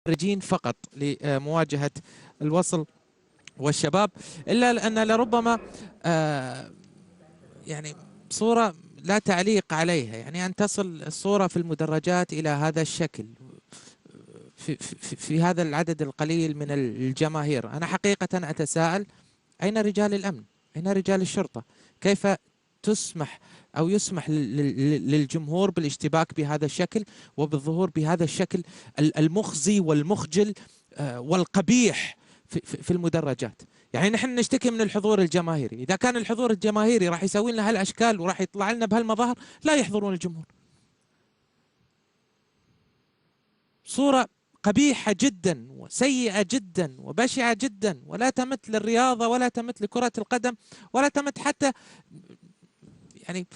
خارجين فقط لمواجهة الوصل والشباب، إلا أن لربما يعني صورة لا تعليق عليها، يعني أن تصل الصورة في المدرجات إلى هذا الشكل في هذا العدد القليل من الجماهير. أنا حقيقة أتساءل: أين رجال الأمن؟ أين رجال الشرطة؟ كيف تسمح أو يسمح للجمهور بالاشتباك بهذا الشكل وبالظهور بهذا الشكل المخزي والمخجل والقبيح في المدرجات؟ يعني نحن نشتكي من الحضور الجماهيري، إذا كان الحضور الجماهيري راح يسوي لنا هالأشكال وراح يطلع لنا بهالمظاهر، لا يحضرون الجمهور. صورة قبيحة جدا وسيئة جدا وبشعة جدا، ولا تمت للرياضة ولا تمت لكرة القدم ولا تمت حتى يعني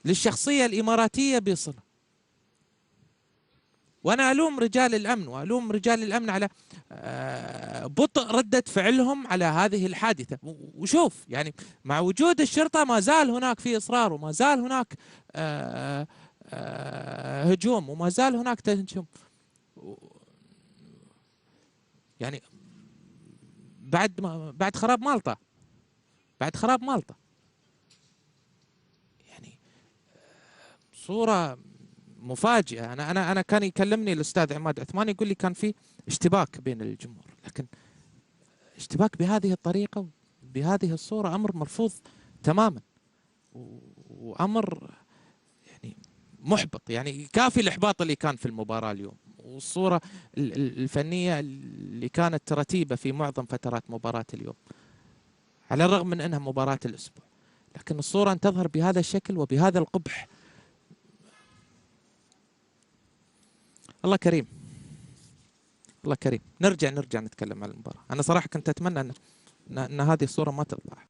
للشخصية الإماراتية بصلة. وأنا ألوم رجال الأمن وألوم رجال الأمن على بطء ردة فعلهم على هذه الحادثة. وشوف يعني مع وجود الشرطة ما زال هناك في إصرار، وما زال هناك هجوم، وما زال هناك تهجم. يعني بعد خراب مالطا، بعد خراب مالطا يعني صورة مفاجئة. أنا كان يكلمني الأستاذ عماد عثمان يقول لي كان في اشتباك بين الجمهور، لكن اشتباك بهذه الطريقة بهذه الصورة أمر مرفوض تماما، وأمر يعني محبط. يعني كافي الإحباط اللي كان في المباراة اليوم، والصورة الفنية اللي كانت رتيبة في معظم فترات مباراة اليوم، على الرغم من أنها مباراة الأسبوع، لكن الصورة أن تظهر بهذا الشكل وبهذا القبح. الله كريم، الله كريم. نرجع نتكلم عن المباراة. أنا صراحة كنت أتمنى أن هذه الصورة ما تطلع.